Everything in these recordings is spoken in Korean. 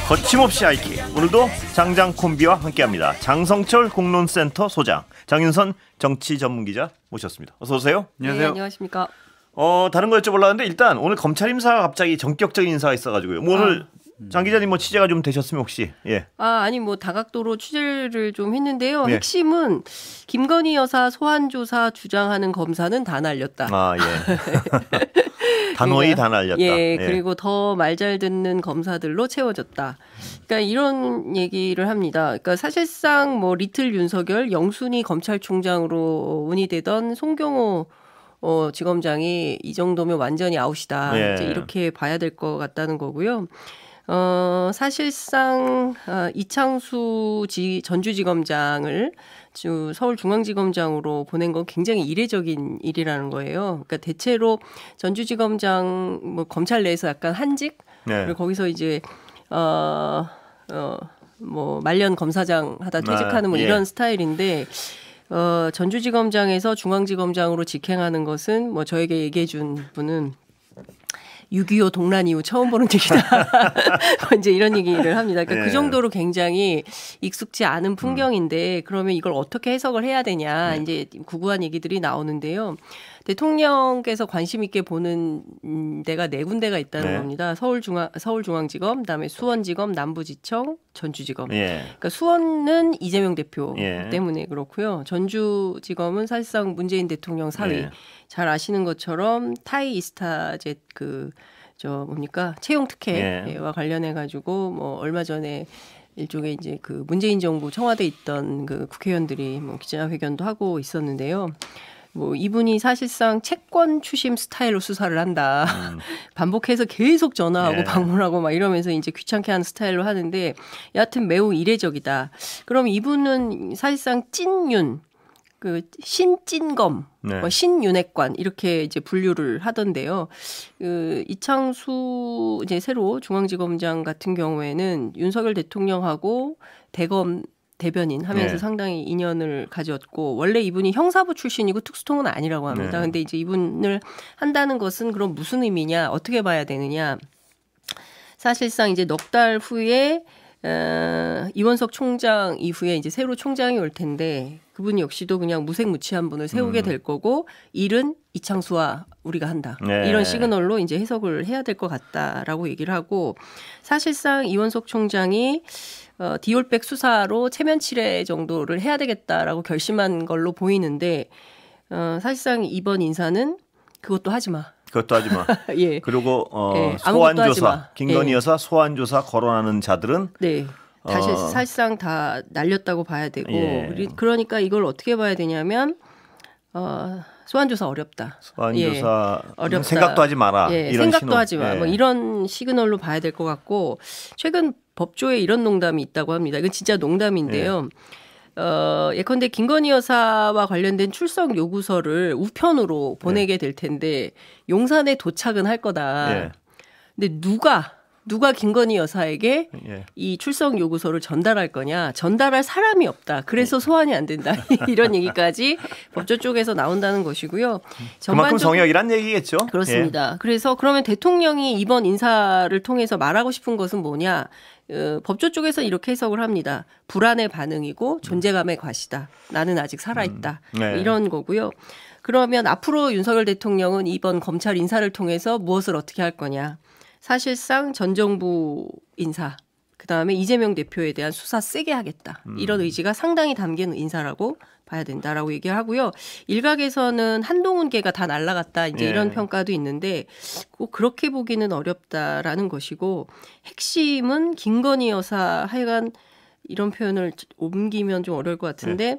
거침없이 하이킥. 오늘도 장장 콤비와 함께합니다. 장성철 공론센터 소장, 장윤선 정치 전문기자 모셨습니다. 어서 오세요. 안녕하세요. 네, 안녕하십니까. 다른 거 여쭤보려고 하는데 일단 오늘 검찰 인사가 갑자기 전격적인 인사가 있어가지고요. 뭐 오늘 장 기자님 뭐 취재가 좀 되셨으면 혹시 아니 뭐 다각도로 취재를 좀 했는데요. 예. 핵심은 김건희 여사 소환 조사 주장하는 검사는 다 날렸다. 단호히 다 날렸다. 그리고 더 말 잘 듣는 검사들로 채워졌다. 그러니까 이런 얘기를 합니다. 그러니까 사실상 뭐 리틀 윤석열, 영순이 검찰총장으로 운이되던 송경호 지검장이 이 정도면 완전히 아웃이다. 이제 이렇게 봐야 될 것 같다는 거고요. 사실상 이창수 전주지검장을 서울중앙지검장으로 보낸 건 굉장히 이례적인 일이라는 거예요. 그러니까 대체로 전주지검장 뭐 검찰 내에서 약간 한직 그리고 거기서 이제 뭐 말년 검사장 하다 퇴직하는 뭐 이런 스타일인데 전주지검장에서 중앙지검장으로 직행하는 것은 뭐 저에게 얘기해 준 분은 6.25 동란 이후 처음 보는 얘기다. 이제 이런 얘기를 합니다. 그러니까 그 정도로 굉장히 익숙지 않은 풍경인데 그러면 이걸 어떻게 해석을 해야 되냐. 이제 구구한 얘기들이 나오는데요. 대통령께서 관심 있게 보는 데가 네 군데가 있다는 겁니다. 서울중앙지검, 그다음에 수원지검, 남부지청, 전주지검. 그러니까 수원은 이재명 대표 때문에 그렇고요. 전주지검은 사실상 문재인 대통령 사위. 잘 아시는 것처럼 타이 이스타젯 채용 특혜와 관련해 가지고 뭐 얼마 전에 일종의 이제 그 문재인 정부 청와대에 있던 그 국회의원들이 뭐 기자회견도 하고 있었는데요. 뭐 이분이 사실상 채권 추심 스타일로 수사를 한다. 반복해서 계속 전화하고 방문하고 막 이러면서 이제 귀찮게 하는 스타일로 하는데 여하튼 매우 이례적이다. 그럼 이분은 사실상 찐윤, 그 신찐검, 신윤핵관 이렇게 이제 분류를 하던데요. 그 이창수 이제 새로 중앙지검장 같은 경우에는 윤석열 대통령하고 대검 대변인 하면서 상당히 인연을 가졌고 원래 이분이 형사부 출신이고 특수통은 아니라고 합니다. 근데 이제 이분을 한다는 것은 그럼 무슨 의미냐, 어떻게 봐야 되느냐. 사실상 이제 넉 달 후에 이원석 총장 이후에 이제 새로 총장이 올 텐데 그분 역시도 그냥 무색무취한 분을 세우게 될 거고 일은 이창수와 우리가 한다. 이런 시그널로 이제 해석을 해야 될 것 같다라고 얘기를 하고 사실상 이원석 총장이 디올백 수사로 체면 칠회 정도를 해야 되겠다라고 결심한 걸로 보이는데 사실상 이번 인사는 그것도 하지 마. 그것도 하지 마. 그리고 소환조사, 김건희 여사 소환조사 거론하는 자들은 다시 사실상 다 날렸다고 봐야 되고 그러니까 이걸 어떻게 봐야 되냐면 소환조사 어렵다. 소환조사 어렵다. 생각도 하지 마라. 이런 생각도 신호. 하지 마. 뭐 이런 시그널로 봐야 될 것 같고 최근 법조에 이런 농담이 있다고 합니다. 이건 진짜 농담인데요. 예컨대 김건희 여사와 관련된 출석 요구서를 우편으로 보내게 될 텐데 용산에 도착은 할 거다. 근데 누가 김건희 여사에게 이 출석 요구서를 전달할 거냐. 전달할 사람이 없다. 그래서 소환이 안 된다. 이런 얘기까지 법조 쪽에서 나온다는 것이고요. 그만큼 성역이란 얘기겠죠. 그렇습니다. 그래서 그러면 대통령이 이번 인사를 통해서 말하고 싶은 것은 뭐냐. 법조 쪽에서 이렇게 해석을 합니다. 불안의 반응이고 존재감의 과시다. 나는 아직 살아있다. 이런 거고요. 그러면 앞으로 윤석열 대통령은 이번 검찰 인사를 통해서 무엇을 어떻게 할 거냐. 사실상 전 정부 인사, 그다음에 이재명 대표에 대한 수사 세게 하겠다. 이런 의지가 상당히 담긴 인사라고 봐야 된다라고 얘기를 하고요. 일각에서는 한동훈계가 다 날아갔다. 이제 이런 평가도 있는데 꼭 그렇게 보기는 어렵다라는 것이고 핵심은 김건희 여사 하여간 이런 표현을 옮기면 좀 어려울 것 같은데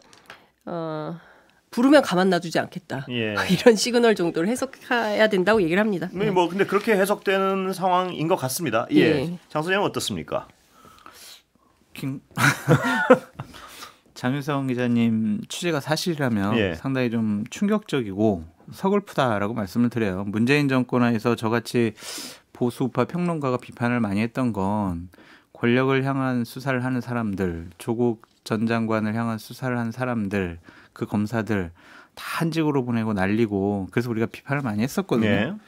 부르면 가만 놔두지 않겠다. 이런 시그널 정도를 해석해야 된다고 얘기를 합니다. 뭐 근데 그렇게 해석되는 상황인 것 같습니다. 장 소장은 어떻습니까? 장윤성 기자님 취재가 사실이라면 상당히 좀 충격적이고 서글프다라고 말씀을 드려요. 문재인 정권하에서 저같이 보수우파 평론가가 비판을 많이 했던 건 권력을 향한 수사를 하는 사람들, 조국 전 장관을 향한 수사를 하는 사람들, 그 검사들 다 한직으로 보내고 날리고 그래서 우리가 비판을 많이 했었거든요.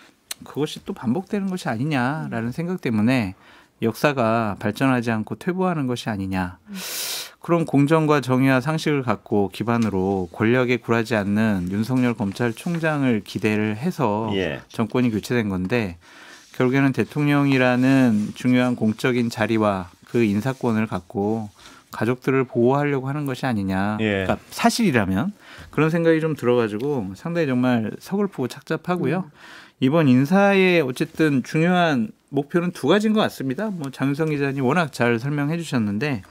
그것이 또 반복되는 것이 아니냐라는 생각 때문에 역사가 발전하지 않고 퇴보하는 것이 아니냐. 그런 공정과 정의와 상식을 갖고 기반으로 권력에 굴하지 않는 윤석열 검찰총장을 기대를 해서 정권이 교체된 건데 결국에는 대통령이라는 중요한 공적인 자리와 그 인사권을 갖고 가족들을 보호하려고 하는 것이 아니냐. 그러니까 사실이라면 그런 생각이 좀 들어가지고 상당히 정말 서글프고 착잡하고요. 이번 인사의 어쨌든 중요한 목표는 두 가지인 것 같습니다. 뭐 장윤성 기자님 워낙 잘 설명해 주셨는데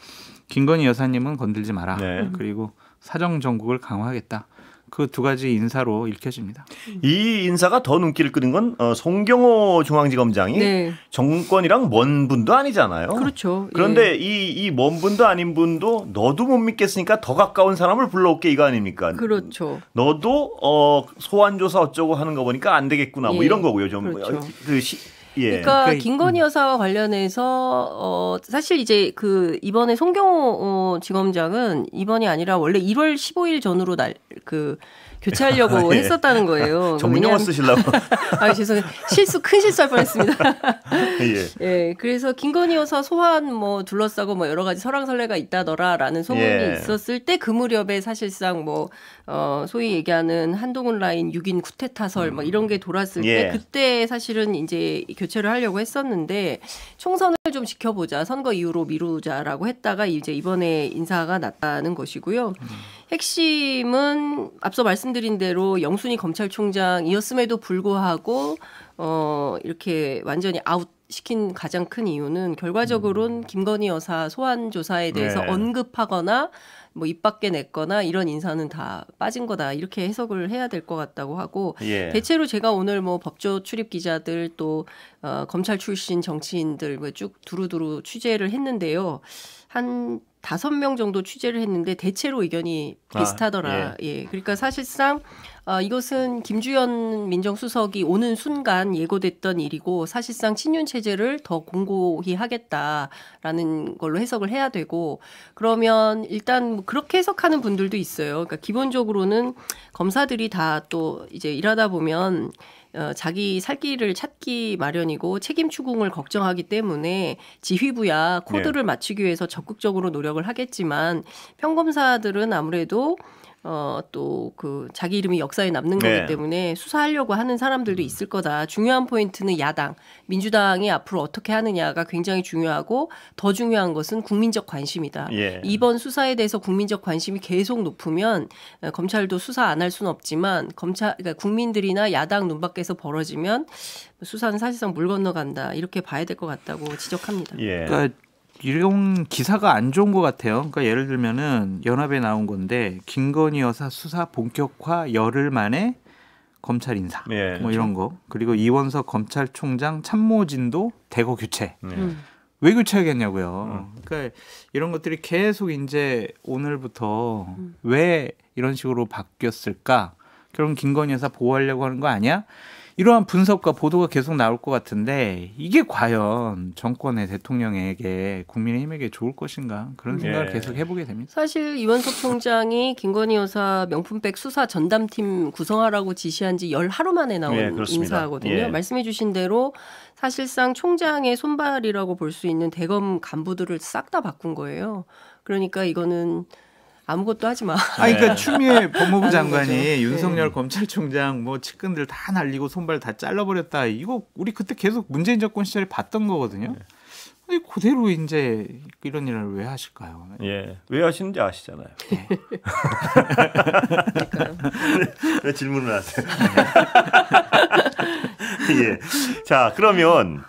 김건희 여사님은 건들지 마라. 그리고 사정 정국을 강화하겠다. 그 두 가지 인사로 읽혀집니다. 이 인사가 더 눈길을 끄는 건 송경호 중앙지검장이 정권이랑 먼 분도 아니잖아요. 그렇죠. 그런데 이 먼 분도 아닌 분도 너도 못 믿겠으니까 더 가까운 사람을 불러올게 이거 아닙니까? 그렇죠. 너도 소환 조사 어쩌고 하는 거 보니까 안 되겠구나 뭐 이런 거고요. 좀 그렇죠. 그러니까 김건희 여사와 관련해서 사실 이제 그 이번에 송경호 지검장은 이번이 아니라 원래 1월 15일 전으로 교체하려고 했었다는 거예요. 전문용어 쓰시려고. 죄송해요. 큰 실수할 뻔했습니다. 그래서 김건희 여사 소환 뭐 둘러싸고 뭐 여러 가지 설왕설래가 있다더라라는 소문이 있었을 때 그 무렵에 사실상 뭐 소위 얘기하는 한동훈 라인 6인 쿠데타설 뭐 이런 게 돌았을 때 그때 사실은 이제 교체를 하려고 했었는데 총선을 좀 지켜보자, 선거 이후로 미루자라고 했다가 이제 이번에 인사가 났다는 것이고요. 핵심은 앞서 말씀드린 대로 영순위 검찰총장이었음에도 불구하고 이렇게 완전히 아웃시킨 가장 큰 이유는 결과적으로는 김건희 여사 소환 조사에 대해서 언급하거나 뭐 입 밖에 냈거나 이런 인사는 다 빠진 거다 이렇게 해석을 해야 될 것 같다고 하고 대체로 제가 오늘 뭐 법조 출입 기자들 또 검찰 출신 정치인들 뭐 쭉 두루두루 취재를 했는데요. 한 5명 정도 취재를 했는데 대체로 의견이 비슷하더라. 그러니까 사실상 이것은 김주현 민정수석이 오는 순간 예고됐던 일이고 사실상 친윤 체제를 더 공고히 하겠다라는 걸로 해석을 해야 되고 그러면 일단 뭐 그렇게 해석하는 분들도 있어요. 그러니까 기본적으로는 검사들이 다 또 이제 일하다 보면 자기 살 길을 찾기 마련이고 책임 추궁을 걱정하기 때문에 지휘부야 코드를 맞추기 위해서 적극적으로 노력을 하겠지만 평검사들은 아무래도 또 그 자기 이름이 역사에 남는 거기 때문에 수사하려고 하는 사람들도 있을 거다. 중요한 포인트는 야당, 민주당이 앞으로 어떻게 하느냐가 굉장히 중요하고 더 중요한 것은 국민적 관심이다. 이번 수사에 대해서 국민적 관심이 계속 높으면 검찰도 수사 안 할 수는 없지만 그러니까 국민들이나 야당 눈밖에서 벌어지면 수사는 사실상 물 건너간다. 이렇게 봐야 될 것 같다고 지적합니다. 그러니까 이런 기사가 안 좋은 것 같아요. 그러니까 예를 들면은 연합에 나온 건데 김건희 여사 수사 본격화 열흘 만에 검찰 인사 뭐 이런 거 그리고 이원석 검찰총장 참모진도 대거 교체. 왜 교체하겠냐고요. 그러니까 이런 것들이 계속 이제 오늘부터 왜 이런 식으로 바뀌었을까? 결국 김건희 여사 보호하려고 하는 거 아니야? 이러한 분석과 보도가 계속 나올 것 같은데 이게 과연 정권의 대통령에게 국민의힘에게 좋을 것인가 그런 생각을 계속 해보게 됩니다. 사실 이원석 총장이 김건희 여사 명품백 수사 전담팀 구성하라고 지시한 지 열 하루 만에 나온 인사거든요. 말씀해 주신 대로 사실상 총장의 손발이라고 볼 수 있는 대검 간부들을 싹 다 바꾼 거예요. 그러니까 이거는 아무것도 하지 마. 그러니까 추미애 법무부 장관이 윤석열 검찰총장 뭐 측근들 다 날리고 손발 다 잘라버렸다. 이거 우리 그때 계속 문재인 정권 시절에 봤던 거거든요. 그대로 이제 이런 일을 왜 하실까요? 왜 하시는지 아시잖아요. 왜 질문을 하세요? 자, 그러면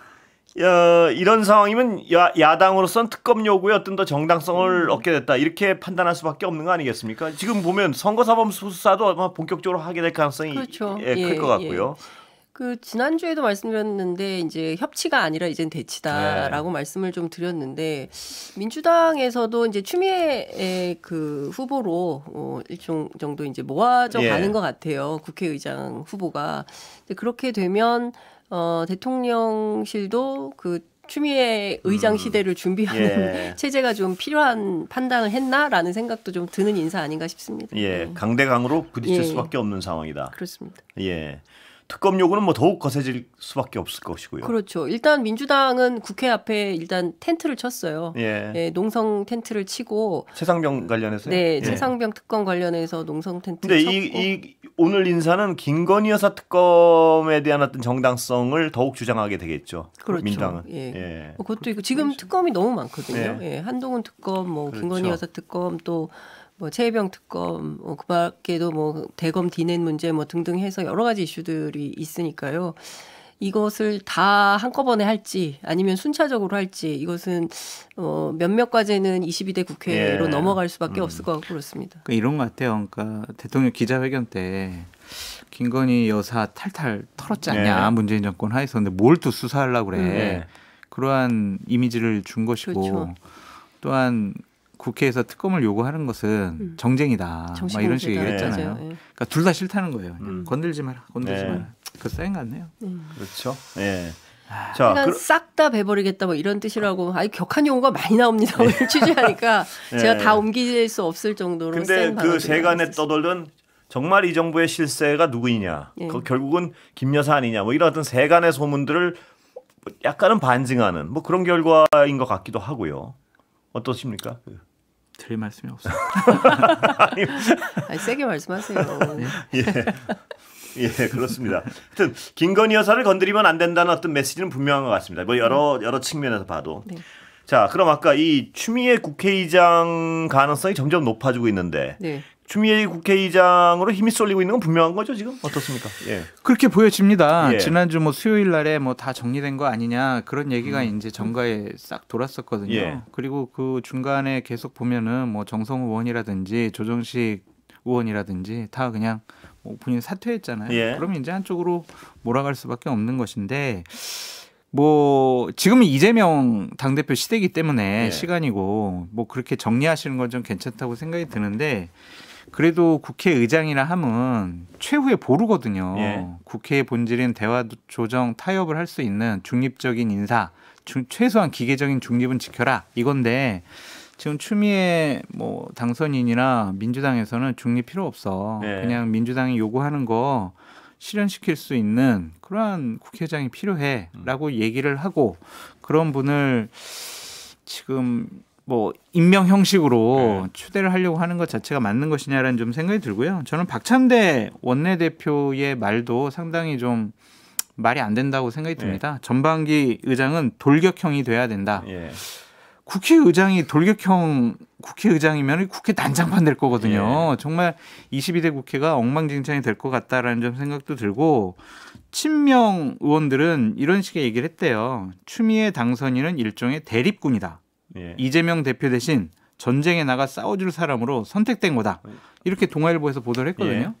이런 상황이면 야당으로서는 특검 요구에 어떤 더 정당성을 얻게 됐다 이렇게 판단할 수밖에 없는 거 아니겠습니까? 지금 보면 선거사범 수사도 아마 본격적으로 하게 될 가능성이 클 것 같고요. 그 지난주에도 말씀드렸는데 이제 협치가 아니라 이젠 대치다라고 말씀을 좀 드렸는데 민주당에서도 이제 추미애 그 후보로 일종 정도 이제 모아져 가는 것 같아요. 국회의장 후보가. 그렇게 되면 대통령실도 그 추미애 의장 시대를 준비하는 체제가 좀 필요한 판단을 했나라는 생각도 좀 드는 인사 아닌가 싶습니다. 강대강으로 부딪힐 수밖에 없는 상황이다. 그렇습니다. 특검 요구는 뭐 더욱 거세질 수밖에 없을 것이고요. 그렇죠. 일단 민주당은 국회 앞에 일단 텐트를 쳤어요. 예. 예, 농성 텐트를 치고 최상병 관련해서요? 네, 예. 최상병 특검 관련해서 농성 텐트를 근데 쳤고. 이 오늘 인사는 김건희 여사 특검에 대한 어떤 정당성을 더욱 주장하게 되겠죠. 그렇죠. 민주당은. 예. 예. 그것도 있고 지금 특검이 너무 많거든요. 예. 예, 한동훈 특검, 뭐 그렇죠. 김건희 여사 특검, 또 뭐 최혜병 특검, 그 밖에도 뭐 대검 디넷 문제 뭐 등등 해서 여러 가지 이슈들이 있으니까요. 이것을 다 한꺼번에 할지 아니면 순차적으로 할지 이것은 몇몇 과제는 22대 국회로 예. 넘어갈 수밖에 없을 것 같고 그렇습니다. 그러니까 이런 것 같아요. 그러니까 대통령 기자회견 때 김건희 여사 탈탈 털었지 않냐 예. 문재인 정권 하에서 근데 뭘 또 수사하려고 그래. 예. 그러한 이미지를 준 것이고 그렇죠. 또한 국회에서 특검을 요구하는 것은 정쟁이다. 막 이런 식으로 얘기했잖아요. 맞아요. 예. 그러니까 둘 다 싫다는 거예요. 건들지 마라. 건들지 네. 마라. 그 사인 같네요. 그렇죠. 예. 자, 그러니까 싹 다 배버리겠다 뭐 이런 뜻이라고 아주 격한 용어가 많이 나옵니다. 오늘 취재하니까 제가 다 옮길 수 없을 정도로 근데 센 그 세간에 떠돌던 정말 이 정부의 실세가 누구이냐, 예. 결국은 김 여사 아니냐, 뭐 이런 어떤 세간의 소문들을 약간은 반증하는 뭐 그런 결과인 것 같기도 하고요. 어떠십니까? 드릴 말씀이 없어요. 아니, 세게 말씀하세요. 예. 예, 그렇습니다. 하여튼 김건희 여사를 건드리면 안 된다는 어떤 메시지는 분명한 것 같습니다. 뭐 여러 측면에서 봐도. 네. 자, 그럼 아까 이 추미애 국회의장 가능성이 점점 높아지고 있는데 네. 추미애 국회의장으로 힘이 쏠리고 있는 건 분명한 거죠, 지금? 어떻습니까? 예. 그렇게 보여집니다. 예. 지난주 뭐 수요일 날에 뭐 다 정리된 거 아니냐 그런 얘기가 이제 정가에 싹 돌았었거든요. 예. 그리고 그 중간에 계속 보면은 뭐 정성호 의원이라든지 조정식 의원이라든지 다 그냥 뭐 본인 사퇴했잖아요. 예. 그러면 이제 한쪽으로 몰아갈 수밖에 없는 것인데 뭐 지금은 이재명 당대표 시대이기 때문에 예. 시간이고 뭐 그렇게 정리하시는 건 좀 괜찮다고 생각이 드는데 그래도 국회의장이라 함은 최후의 보루거든요. 예. 국회의 본질인 대화 조정 타협을 할 수 있는 중립적인 인사, 최소한 기계적인 중립은 지켜라 이건데 지금 추미애 뭐 당선인이나 민주당에서는 중립 필요 없어. 예. 그냥 민주당이 요구하는 거 실현시킬 수 있는 그러한 국회의장이 필요해라고 얘기를 하고 그런 분을 지금 뭐 임명 형식으로 추대를 하려고 하는 것 자체가 맞는 것이냐라는 좀 생각이 들고요. 저는 박찬대 원내대표의 말도 상당히 좀 말이 안 된다고 생각이 듭니다. 전반기 의장은 돌격형이 돼야 된다. 예. 국회의장이 돌격형 국회의장이면 국회 난장판 될 거거든요. 정말 22대 국회가 엉망진창이 될 것 같다라는 좀 생각도 들고 친명 의원들은 이런 식의 얘기를 했대요. 추미애 당선인은 일종의 대립군이다. 예. 이재명 대표 대신 전쟁에 나가 싸워줄 사람으로 선택된 거다. 이렇게 동아일보에서 보도를 했거든요. 예.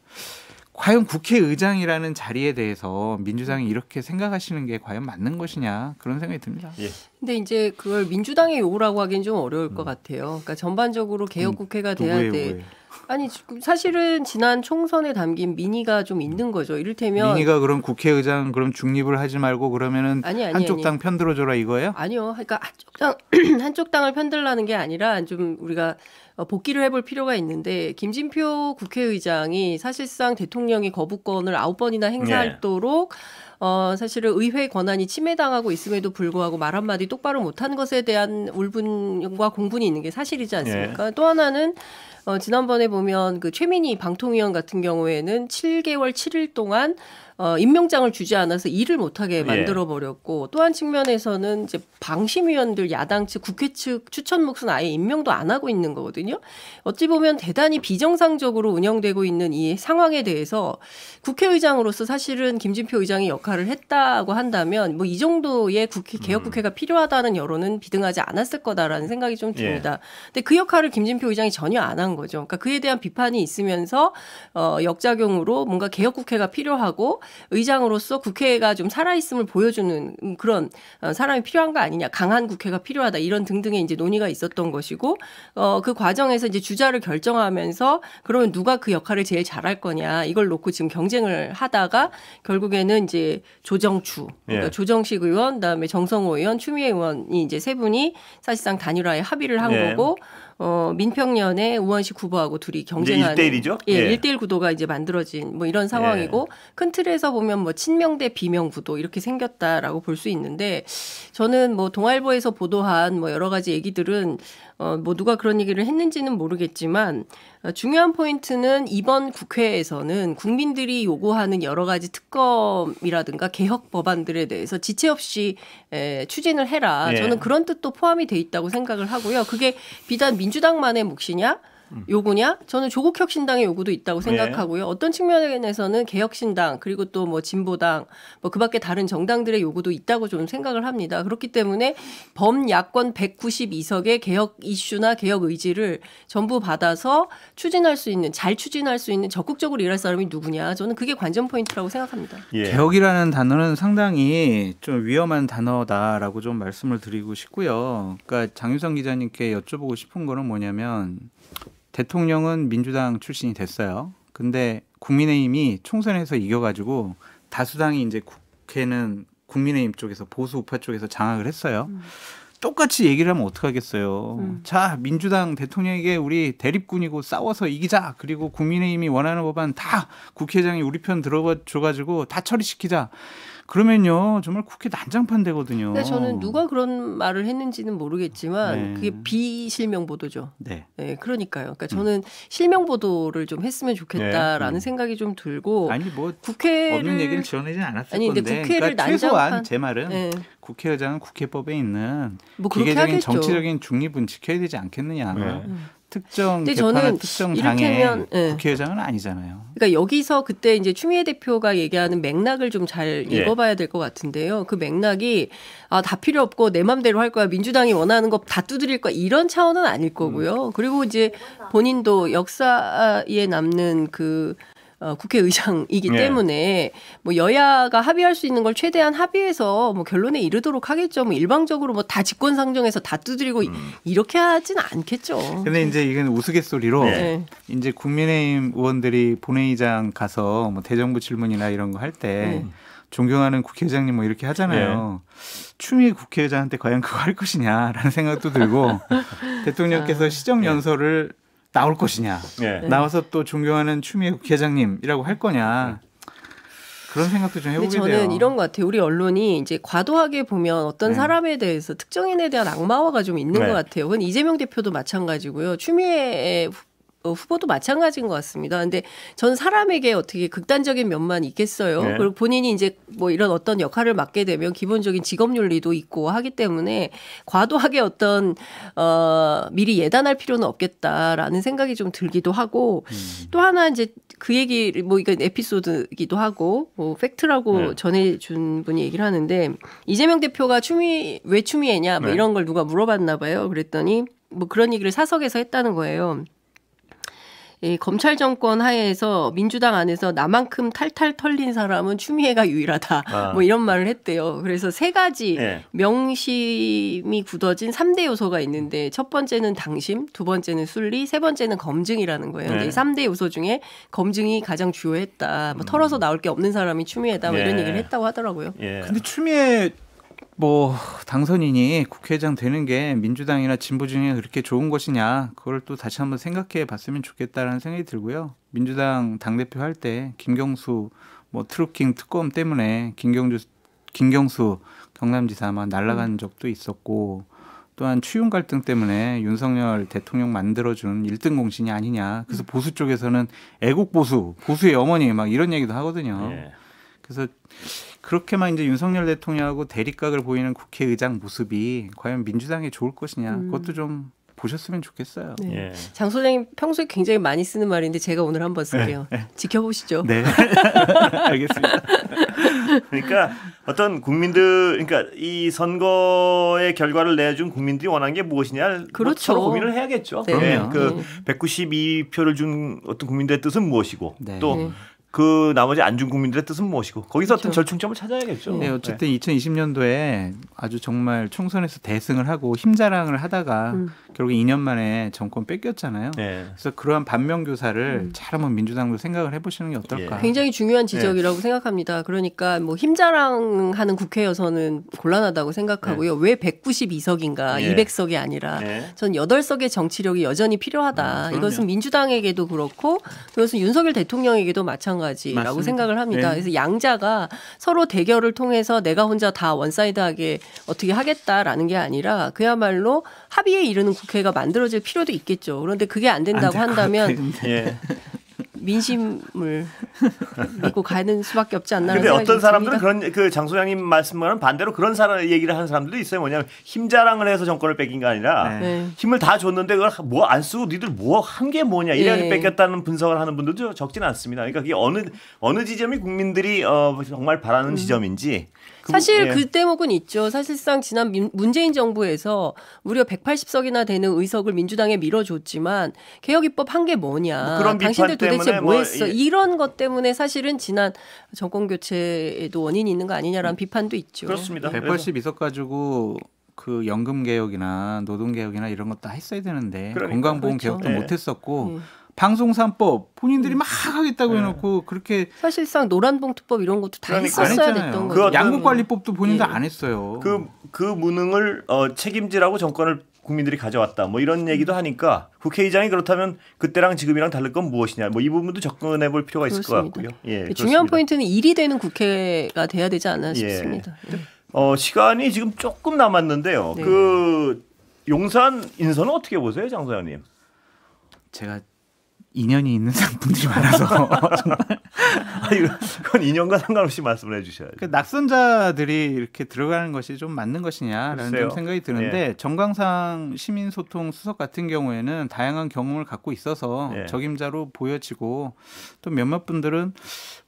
과연 국회의장이라는 자리에 대해서 민주당이 이렇게 생각하시는 게 과연 맞는 것이냐 그런 생각이 듭니다. 예. 근데 이제 그걸 민주당의 요구라고 하기엔 좀 어려울 것 같아요. 그러니까 전반적으로 개혁 국회가 돼야 누구의 돼. 요구예요? 아니 사실은 지난 총선에 담긴 민의가 좀 있는 거죠. 이를테면 민의가 그럼 국회의장 그럼 중립을 하지 말고 그러면은 아니, 한쪽 당 편들어줘라 이거예요? 아니요. 그러니까 한쪽 당을 편들라는 게 아니라 좀 우리가 복귀를 해볼 필요가 있는데 김진표 국회의장이 사실상 대통령이 거부권을 9번이나 행사하도록 사실은 의회 권한이 침해당하고 있음에도 불구하고 말 한마디 똑바로 못한 것에 대한 울분과 공분이 있는 게 사실이지 않습니까? 또 하나는 지난번에 보면 그 최민희 방통위원 같은 경우에는 7개월 7일 동안 임명장을 주지 않아서 일을 못하게 만들어 버렸고 또 한 측면에서는 이제 방심위원들 야당 측 국회 측 추천 몫은 아예 임명도 안 하고 있는 거거든요. 어찌 보면 대단히 비정상적으로 운영되고 있는 이 상황에 대해서 국회의장으로서 사실은 김진표 의장이 역할을 했다고 한다면 뭐 이 정도의 개혁 국회가 필요하다는 여론은 비등하지 않았을 거다라는 생각이 좀 듭니다. 근데 그 역할을 김진표 의장이 전혀 안 한 거죠. 그러니까 그에 대한 비판이 있으면서 역작용으로 뭔가 개혁 국회가 필요하고 의장으로서 국회가 좀 살아있음을 보여주는 그런 사람이 필요한 거 아니냐, 강한 국회가 필요하다 이런 등등의 이제 논의가 있었던 것이고 그 과정에서 이제 주자를 결정하면서 그러면 누가 그 역할을 제일 잘할 거냐 이걸 놓고 지금 경쟁을 하다가 결국에는 이제 조정추, 그러니까 조정식 의원, 그다음에 정성호 의원, 추미애 의원이 이제 세 분이 사실상 단일화에 합의를 한 거고. 민평년에 우원식 후보하고 둘이 경쟁하는 1대1이죠? 예, 1대1 구도가 이제 만들어진 뭐 이런 상황이고 큰 틀에서 한쪽에서 보면 뭐 친명 대 비명 구도 이렇게 생겼다라고 볼 수 있는데 저는 뭐 동아일보에서 보도한 뭐 여러 가지 얘기들은 뭐 누가 그런 얘기를 했는지는 모르겠지만 중요한 포인트는 이번 국회에서는 국민들이 요구하는 여러 가지 특검이라든가 개혁 법안들에 대해서 지체 없이 추진을 해라. 저는 그런 뜻도 포함이 돼 있다고 생각을 하고요. 그게 비단 민주당만의 몫이냐? 요구냐? 저는 조국혁신당의 요구도 있다고 생각하고요. 어떤 측면에서는 개혁신당 그리고 또 뭐 진보당 뭐 그밖에 다른 정당들의 요구도 있다고 좀 생각을 합니다. 그렇기 때문에 범야권 192석의 개혁 이슈나 개혁 의지를 전부 받아서 추진할 수 있는 잘 추진할 수 있는 적극적으로 일할 사람이 누구냐? 저는 그게 관전 포인트라고 생각합니다. 개혁이라는 단어는 상당히 좀 위험한 단어다라고 좀 말씀을 드리고 싶고요. 그러니까 장유성 기자님께 여쭤보고 싶은 거는 뭐냐면 대통령은 민주당 출신이 됐어요. 근데 국민의힘이 총선에서 이겨가지고 다수당이 이제 국회는 국민의힘 쪽에서 보수 우파 쪽에서 장악을 했어요. 똑같이 얘기를 하면 어떡하겠어요. 자, 민주당 대통령에게 우리 대립군이고 싸워서 이기자. 그리고 국민의힘이 원하는 법안 다 국회의장이 우리 편 들어줘가지고 다 처리시키자. 그러면요 정말 국회 난장판 되거든요. 근데 저는 누가 그런 말을 했는지는 모르겠지만 그게 비실명 보도죠. 네, 그러니까요. 그러니까 저는 실명 보도를 좀 했으면 좋겠다라는 생각이 좀 들고. 아니 뭐 국회를 없는 얘기를 지어내진 않았을 아니, 건데. 근데 국회를 그러니까 최소한 제 말은 국회의장은 국회법에 있는 뭐 기계적인 하겠죠. 정치적인 중립은 지켜야 되지 않겠느냐. 특정 근데 개파나 저는 특정 당의 국회의장은 아니잖아요. 그러니까 여기서 그때 이제 추미애 대표가 얘기하는 맥락을 좀 잘 읽어봐야 될 것 같은데요. 그 맥락이 다 필요 없고 내 맘대로 할 거야. 민주당이 원하는 거 다 두드릴 거야. 이런 차원은 아닐 거고요. 그리고 이제 본인도 역사에 남는 그 국회의장이기 때문에 뭐 여야가 합의할 수 있는 걸 최대한 합의해서 뭐 결론에 이르도록 하겠죠. 뭐 일방적으로 뭐 다 직권상정해서 다 두드리고 이렇게 하지는 않겠죠. 근데 이제 이건 우스갯소리로 이제 국민의힘 의원들이 본회의장 가서 뭐 대정부 질문이나 이런 거 할 때 존경하는 국회의장님 뭐 이렇게 하잖아요. 추미애 국회의장한테 과연 그거 할 것이냐라는 생각도 들고 대통령께서 시정연설을 나올 것이냐. 나와서 또 존경하는 추미애 국회의장님이라고 할 거냐. 그런 생각도 좀 해보게 돼요. 저는 이런 것 같아요. 우리 언론이 이제 과도하게 보면 어떤 사람에 대해서 특정인에 대한 악마화가 좀 있는 것 같아요. 그건 이재명 대표도 마찬가지고요. 추미애 후보도 마찬가지인 것 같습니다. 근데 전 사람에게 어떻게 극단적인 면만 있겠어요. 그리고 본인이 이제 뭐 이런 어떤 역할을 맡게 되면 기본적인 직업 윤리도 있고 하기 때문에 과도하게 어떤 미리 예단할 필요는 없겠다라는 생각이 좀 들기도 하고 또 하나 이제 그 얘기를 뭐 이건 에피소드이기도 하고 뭐 팩트라고 전해준 분이 얘기를 하는데 이재명 대표가 왜 추미애냐 뭐 이런 걸 누가 물어봤나 봐요. 그랬더니 뭐 그런 얘기를 사석에서 했다는 거예요. 이 검찰 정권 하에서 민주당 안에서 나만큼 탈탈 털린 사람은 추미애가 유일하다. 뭐 이런 말을 했대요. 그래서 세 가지 명심이 굳어진 3대 요소가 있는데 첫 번째는 당심, 두 번째는 순리, 세 번째는 검증이라는 거예요. 근데 이 3대 요소 중에 검증이 가장 주요했다. 뭐 털어서 나올 게 없는 사람이 추미애다. 뭐 이런 얘기를 했다고 하더라고요. 근데 추미애 뭐 당선인이 국회의장 되는 게 민주당이나 진보 중에 그렇게 좋은 것이냐 그걸 또 다시 한번 생각해 봤으면 좋겠다라는 생각이 들고요. 민주당 당대표 할 때 김경수 뭐 트루킹 특검 때문에 김경수 경남지사만 날아간 적도 있었고 또한 추윤 갈등 때문에 윤석열 대통령 만들어준 1등 공신이 아니냐. 그래서 보수 쪽에서는 애국 보수의 어머니 막 이런 얘기도 하거든요. 그래서 그렇게만 이제 윤석열 대통령하고 대립각을 보이는 국회의장 모습이 과연 민주당에 좋을 것이냐 그것도 좀 보셨으면 좋겠어요. 장 소장님 평소에 굉장히 많이 쓰는 말인데 제가 오늘 한번 쓸게요. 지켜보시죠. 네. 알겠습니다. 그러니까 어떤 국민들, 그러니까 이 선거의 결과를 내준 국민들이 원하는 게 무엇이냐, 그렇죠. 서로 고민을 해야겠죠. 그럼요. 그 192표를 준 어떤 국민들의 뜻은 무엇이고 또 그 나머지 안 준 국민들의 뜻은 무엇이고 거기서 어떤 절충점을 찾아야겠죠. 네, 어쨌든 2020년도에 아주 정말 총선에서 대승을 하고 힘자랑을 하다가 결국 2년 만에 정권 뺏겼잖아요. 그래서 그러한 반면교사를 잘 한번 민주당도 생각을 해보시는 게 어떨까. 굉장히 중요한 지적이라고 생각합니다. 그러니까 뭐 힘자랑하는 국회여서는 곤란하다고 생각하고요. 왜 192석인가 200석이 아니라 전 8석의 정치력이 여전히 필요하다. 이것은 민주당에게도 그렇고 그것은 윤석열 대통령에게도 마찬가지고 마찬가지라고 맞습니다. 생각을 합니다. 네. 그래서 양자가 서로 대결을 통해서 내가 혼자 다 원사이드하게 어떻게 하겠다라는 게 아니라 그야말로 합의에 이르는 국회가 만들어질 필요도 있겠죠. 그런데 그게 안 된다고 한다면 예. 민심을 믿고 가는 수밖에 없지 않나. 근데 어떤 사람들은 그런 그 장 소장님 말씀과는 반대로 그런 사람 얘기를 하는 사람들도 있어요. 뭐냐면 힘 자랑을 해서 정권을 뺏긴 게 아니라 네. 힘을 다 줬는데 그걸 뭐 안 쓰고 니들 뭐 한 게 뭐냐 이래가지고 네. 뺏겼다는 분석을 하는 분들도 적지는 않습니다. 그러니까 그게 어느 지점이 국민들이 정말 바라는 지점인지. 사실 예. 그 대목은 있죠. 사실상 지난 문재인 정부에서 무려 180석이나 되는 의석을 민주당에 밀어줬지만 개혁 입법 한 게 뭐냐. 그런 당신들 비판 도대체 때문에 뭐 했어. 예. 이런 것 때문에 사실은 지난 정권 교체에도 원인이 있는 거 아니냐라는 비판도 있죠. 그렇습니다. 182석 가지고 그 연금 개혁이나 노동 개혁이나 이런 거 다 했어야 되는데 그러니까. 건강보험 그렇죠. 개혁도 네. 못했었고 방송 3법 본인들이 막 하겠다고 해놓고 그렇게 사실상 노란봉투법 이런 것도 다 그러니까. 했었어야 안 됐던 했잖아요. 거죠. 양국관리법도 본인들 예. 안 했어요. 그 무능을 책임지라고 정권을 국민들이 가져왔다. 뭐 이런 얘기도 하니까 국회의장이 그렇다면 그때랑 지금이랑 다를 건 무엇이냐. 뭐 이 부분도 접근해 볼 필요가 있을 그렇습니다. 것 같고요. 예, 중요한 그렇습니다. 포인트는 일이 되는 국회가 돼야 되지 않나 예. 싶습니다. 시간이 지금 조금 남았는데요. 네. 그 용산 인선은 어떻게 보세요, 장 소장님? 제가 인연이 있는 분들이 많아서 그건 인연과 상관없이 말씀을 해주셔야죠. 그 낙선자들이 이렇게 들어가는 것이 좀 맞는 것이냐라는 글쎄요. 좀 생각이 드는데 정광상 시민소통 수석 같은 경우에는 다양한 경험을 갖고 있어서 예. 적임자로 보여지고 또 몇몇 분들은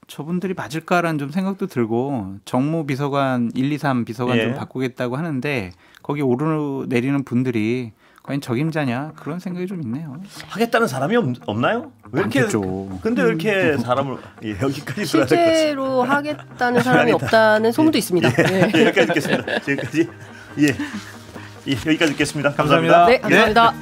저분들이 맞을까라는 좀 생각도 들고 정무비서관 1, 2, 3 비서관 예. 좀 바꾸겠다고 하는데 거기 오르내리는 분들이 과연 적임자냐 그런 생각이 좀 있네요. 하겠다는 사람이 없나요? 왜 이렇게? 많겠죠. 근데 왜 이렇게 사람을 여기까지 들어야 될 것 같습니다. 실제로 하겠다는 사람이 없다는 소문도 있습니다. 예. 여기까지 듣겠습니다. 지금까지 여기까지 듣겠습니다. 감사합니다. 네, 감사합니다.